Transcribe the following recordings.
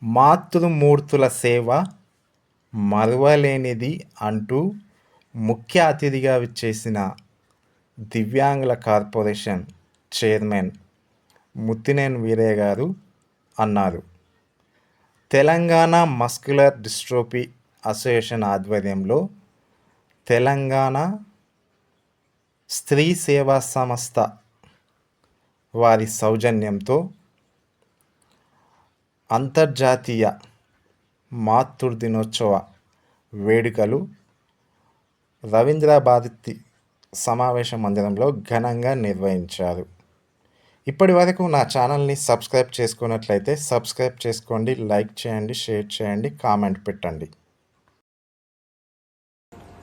మాతృమూర్తుల సేవ మరువలేనిది అంటూ ముఖ్య అతిథిగా విచ్చేసిన దివ్యాంగుల కార్పొరేషన్ చైర్మన్ ముత్తినేని వీరయ్య గారు అన్నారు. తెలంగాణ మస్క్యులర్ డిస్ట్రోఫీ అసోసియేషన్ ఆధ్వర్యంలో తెలంగాణ స్త్రీ సేవా సంస్థ వారి సౌజన్యంతో అంతర్జాతీయ మాతృదినోత్సవ వేడుకలు రవీంద్ర భారతి సమావేశ మందిరంలో ఘనంగా నిర్వహించారు. ఇప్పటి వరకు నా ఛానల్ని సబ్స్క్రైబ్ చేసుకున్నట్లయితే సబ్స్క్రైబ్ చేసుకోండి, లైక్ చేయండి, షేర్ చేయండి, కామెంట్ పెట్టండి.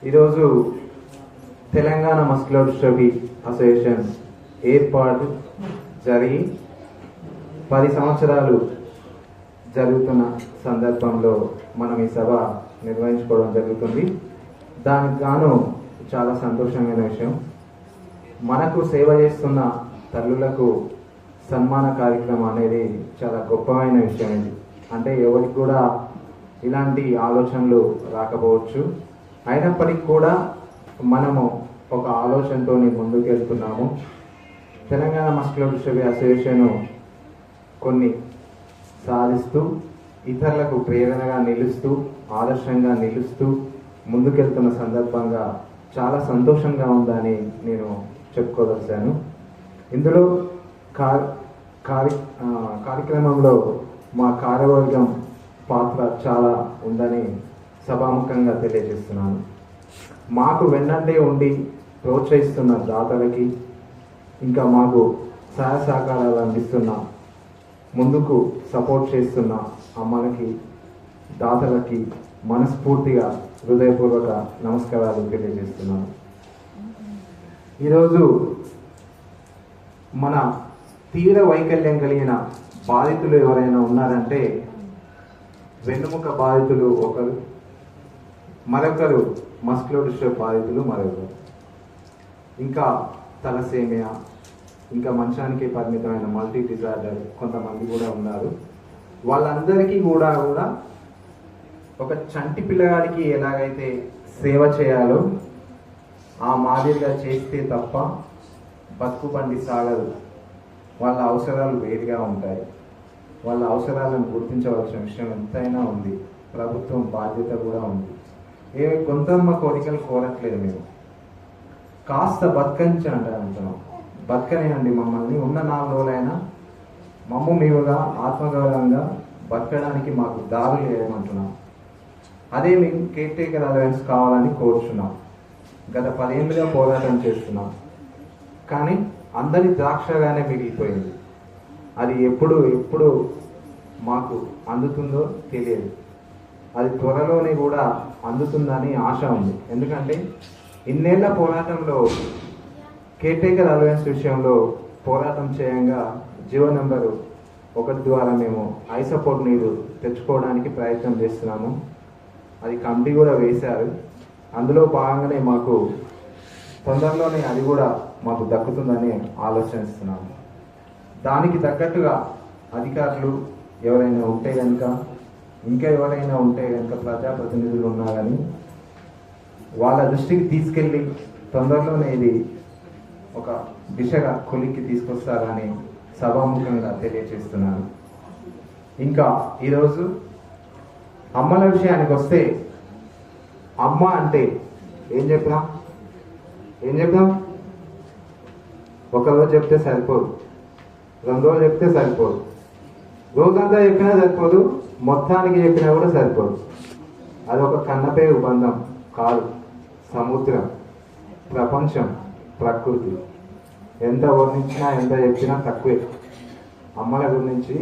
ఈరోజు తెలంగాణ మస్క్యులర్ డిస్ట్రోఫీ అసోసియేషన్ ఏర్పాటు జరిగి 10 సంవత్సరాలు జరుగుతున్న సందర్భంలో మనం ఈ సభ నిర్వహించుకోవడం జరుగుతుంది. దానికి గాను చాలా సంతోషమైన విషయం, మనకు సేవ చేస్తున్న తల్లులకు సన్మాన కార్యక్రమం అనేది చాలా గొప్పమైన విషయం. ఇది అంటే ఎవరికి కూడా ఇలాంటి ఆలోచనలు రాకపోవచ్చు, అయినప్పటికీ కూడా మనము ఒక ఆలోచనతో ముందుకు వెళ్తున్నాము. తెలంగాణ మస్క్యులర్ డిస్ట్రోఫీ అసోసియేషన్ కొన్ని సాధిస్తూ ఇతరులకు ప్రేరణగా నిలుస్తూ ఆదర్శంగా నిలుస్తూ ముందుకెళ్తున్న సందర్భంగా చాలా సంతోషంగా ఉందని నేను చెప్పుకోదలిచాను. ఇందులో కార్యక్రమంలో మా కార్యవర్గం పాత్ర చాలా ఉందని సభాముఖంగా తెలియజేస్తున్నాను. మాకు వెన్నంటే ఉండి ప్రోత్సహిస్తున్న దాతలకి, ఇంకా మాకు సహాయ సహకారాలు అందిస్తున్న, ముందుకు సపోర్ట్ చేస్తున్న అమ్మలకి, దాతలకి మనస్ఫూర్తిగా హృదయపూర్వక నమస్కారాలు తెలియజేస్తున్నాను. ఈరోజు మన తీవ్ర వైకల్యం కలిగిన బాధితులు ఎవరైనా ఉన్నారంటే వెన్నుముక బాధితులు ఒకరు, మరొకరు మస్క్యులర్ డిస్ట్రోఫీ బాధితులు మరొకరు, ఇంకా తలసేమియా, ఇంకా మంచానికి పరిమితమైన మల్టీ డిజార్డర్ కొంతమంది కూడా ఉన్నారు. వాళ్ళందరికీ కూడా ఒక చంటి పిల్లగాడికి ఎలాగైతే సేవ చేయాలో ఆ మాదిరిగా చేస్తే తప్ప బతుకు బండి సాగదు. వాళ్ళ అవసరాలు వేరుగా ఉంటాయి. వాళ్ళ అవసరాలను గుర్తించవలసిన విషయం ఎంతైనా ఉంది. ప్రభుత్వం బాధ్యత కూడా ఉంది. కొంతమ్మ కోరికలు కోరట్లేదు, మేము కాస్త బతకంచి అంటున్నాం. బతకనేయండి మమ్మల్ని, ఉన్న 4 రోజులైనా మమ్మ మీవుగా ఆత్మగౌరవంగా బతకడానికి మాకు దారులు వేయమంటున్నాం. అదే మేము కేర్ టేకర్ అలవెన్స్ కావాలని కోరుచున్నాం. గత 10 ఏళ్ళుగా పోరాటం చేస్తున్నాం, కానీ అందరి ద్రాక్షగానే మిగిలిపోయింది. అది ఎప్పుడు మాకు అందుతుందో తెలియదు. అది త్వరలోనే కూడా అందుతుందని ఆశ ఉంది. ఎందుకంటే ఇన్నేళ్ల పోరాటంలో కేర్ టేకర్ అలవెన్స్ విషయంలో పోరాటం చేయంగా జీవో నెంబరు 1 ద్వారా మేము ఐ సపోర్ట్ నీరు తెచ్చుకోవడానికి ప్రయత్నం చేస్తున్నాము. అది కమిటీ కూడా వేశారు. అందులో భాగంగానే మాకు తొందరలోనే అది కూడా మాకు దక్కుతుందని ఆలోచిస్తున్నాము. దానికి తగ్గట్టుగా అధికారులు ఎవరైనా ఉంటే కనుక, ఇంకా ఎవరైనా ఉంటే కనుక ప్రజాప్రతినిధులు ఉన్నా కానీ వాళ్ళ దృష్టికి తీసుకెళ్ళి తొందరలోనే ఇది ఒక దిశగా కొలిక్కి తీసుకొస్తారని సభాముఖంగా తెలియజేస్తున్నాను. ఇంకా ఈరోజు అమ్మల విషయానికి వస్తే, అమ్మ అంటే ఏం చెప్తాం? ఒక రోజు చెప్తే సరిపోదు, 2 రోజులు చెప్తే సరిపోదు, రోజంతా చెప్పినా సరిపోదు, మొత్తానికి చెప్పినా కూడా సరిపోదు. అదొక కన్నపేగు బంధం కాదు. సముద్రం, ప్రపంచం, ప్రకృతి ఎంత వర్ణించినా ఎంత చెప్పినా తక్కువే. అమ్మల గురించి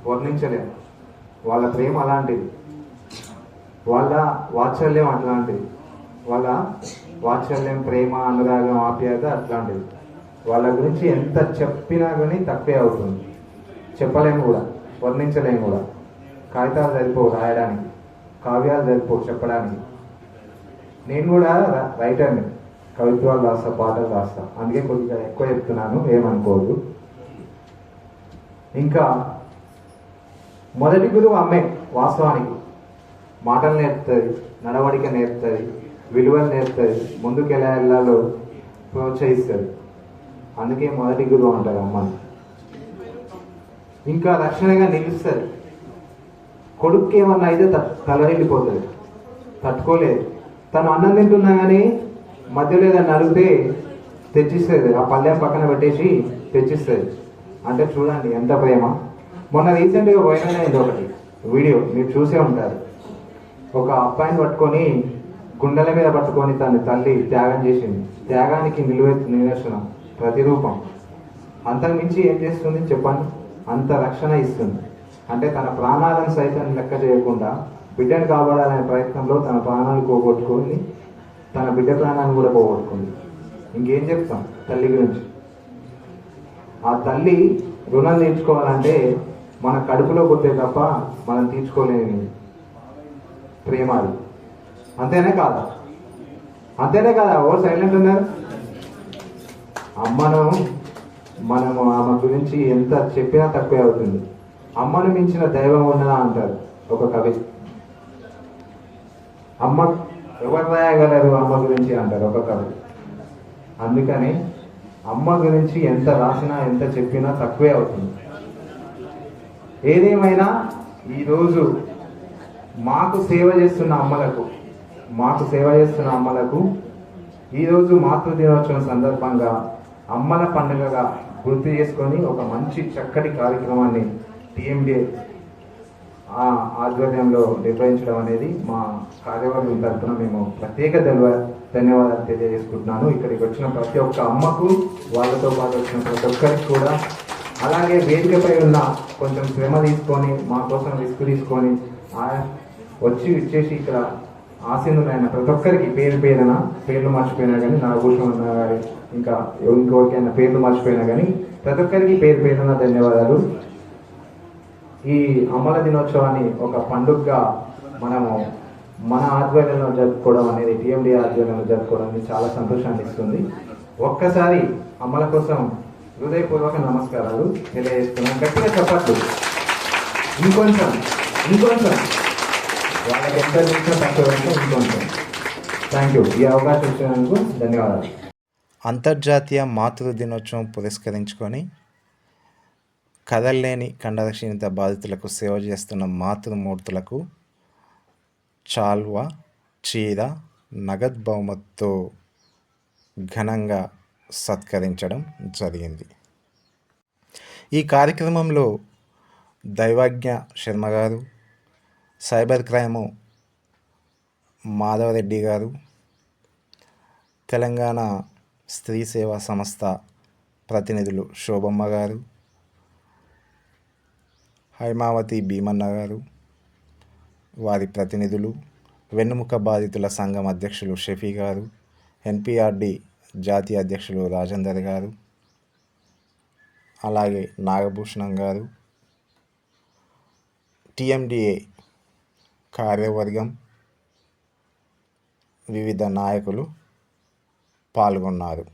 వర్ణించలేము. వాళ్ళ ప్రేమ అలాంటిది, వాళ్ళ వాత్సల్యం అట్లాంటిది, వాళ్ళ వాత్సల్యం, ప్రేమ, అనురాగం, ఆప్యాయత అట్లాంటిది. వాళ్ళ గురించి ఎంత చెప్పినా కానీ తక్కువే అవుతుంది. చెప్పలేము కూడా, వర్ణించలేము కూడా. కాగితాలు సరిపోవు రాయడానికి, కావ్యాలు సరిపోవు చెప్పడానికి. నేను కూడా రైటర్ని, కవిత్వాలు రాస్తా, పాటలు రాస్తా, అందుకే కొద్దిగా ఎక్కువ చెప్తున్నాను, ఏమనుకోదు. ఇంకా మొదటి గురువు అమ్మే. వాస్తవానికి మాటలు నేర్పుతుంది, నడవడిక నేర్పుతుంది, విలువలు నేర్పుతుంది, ముందుకు ఎలా వెళ్ళాలో ప్రోత్సహిస్తుంది. అందుకే మొదటి గురువు అంటారు అమ్మని. ఇంకా రక్షణగా నిలుస్తుంది. కొడుక్కి ఏమన్నా అయితే తలడిల్లిపోతుంది, తట్టుకోలేదు. తను అన్నం తింటున్నా కానీ మధ్యలో ఏదన్నా అడిగితే తెచ్చిస్తుంది, ఆ పల్లెం పక్కన పెట్టేసి తెచ్చిస్తుంది. అంటే చూడండి ఎంత ప్రేమ. మొన్న రీసెంట్గా వైరల్ అయింది ఒకటి వీడియో, మీరు చూసే ఉంటారు. ఒక అబ్బాయిని పట్టుకొని గుండెల మీద పట్టుకొని తన తల్లి త్యాగం చేసింది. త్యాగానికి నిదర్శనం, ప్రతిరూపం. అంతకుమించి ఏం చేస్తుంది చెప్పండి? అంత రక్షణ ఇస్తుంది. అంటే తన ప్రాణాలను సైతం లెక్క చేయకుండా బిడ్డను కాపాడాలనే ప్రయత్నంలో తన ప్రాణాలు పోగొట్టుకొని తన బిడ్డ ప్రాణాన్ని కూడా పోగొట్టుకుంది. ఇంకేం చెప్తాం తల్లి గురించి? ఆ తల్లి రుణం తీర్చుకోవాలంటే మన కడుపులో కొట్టే తప్ప మనం తీర్చుకోలేని ప్రేమ అది. అంతేనే కాదా? అంతేనే కాదా? ఓ సైలెంట్ ఉన్నారు. మనము ఆమె గురించి ఎంత చెప్పినా తక్కువే అవుతుంది. అమ్మను మించిన దైవం ఉన్నదా అంటారు ఒక కవి. అమ్మ ఎవరు రాయగలరు అమ్మ గురించి అంటారు ఒక కవి. అందుకని అమ్మ గురించి ఎంత రాసినా ఎంత చెప్పినా తక్కువే అవుతుంది. ఏదేమైనా ఈరోజు మాకు సేవ చేస్తున్న అమ్మలకు ఈరోజు మాతృ దినోత్సవం సందర్భంగా అమ్మల పండుగగా గుర్తు చేసుకొని ఒక మంచి చక్కటి కార్యక్రమాన్ని టీఎండే ఆధ్వర్యంలో నిర్వహించడం అనేది మా కార్యవర్గం తరఫున మేము ప్రత్యేక ధన్యవాదాలు తెలియజేసుకుంటున్నాను. ఇక్కడికి వచ్చిన ప్రతి ఒక్క అమ్మకు, వాళ్ళతో పాటు వచ్చిన ప్రతి ఒక్కరికి కూడా, అలాగే వేదికపై ఉన్న కొంచెం శ్రమ తీసుకొని మా కోసం రిస్క్ తీసుకొని ఇచ్చేసి ఇక్కడ ఆసీనులైన ప్రతి ఒక్కరికి పేర్లు మర్చిపోయినా కానీ, నాగభూషణ్ గారి ఇంకా ఇంకొకరికైనా పేర్లు మర్చిపోయినా కానీ ప్రతి ఒక్కరికి పేరున ధన్యవాదాలు. ఈ అమ్మల దినోత్సవాన్ని ఒక పండుగగా మనము మన ఆధ్వర్యంలో జరుపుకోవడం అనేది, టీఎండీ ఆధ్వర్యంలో జరుపుకోవడం అనేది చాలా సంతోషాన్ని ఇస్తుంది. ఒక్కసారి అమ్మల కోసం హృదయపూర్వక నమస్కారాలు తెలియజేస్తున్నాను. గట్టిగా చెప్పట్లు. ఇంకొంచెం వాళ్ళకి ఎంత చూసినా తక్కువ ఇంకొంచెం. Thank you. ఈ అవకాశం ఇచ్చినందుకు ధన్యవాదాలు. అంతర్జాతీయ మాతృ దినోత్సవం పురస్కరించుకొని కదల్లేని కండరక్షీణత బాధితులకు సేవ చేస్తున్న మాతృమూర్తులకు చాల్వా, చీర, నగద్ బహుమతితో ఘనంగా సత్కరించడం జరిగింది. ఈ కార్యక్రమంలో దైవజ్ఞ శర్మ గారు, సైబర్ క్రైము మాధవరెడ్డి గారు, తెలంగాణ స్త్రీ సేవా సంస్థ ప్రతినిధులు శోభమ్మ గారు, హైమావతి భీమన్న గారు, వారి ప్రతినిధులు, వెన్నుముక బాధితుల సంఘం అధ్యక్షులు షఫీ గారు, ఎన్పిఆర్డి జాతీయ అధ్యక్షులు రాజేందర్ గారు, అలాగే నాగభూషణం గారు, టీఎండిఏ కార్యవర్గం, వివిధ నాయకులు పాల్గొన్నారు.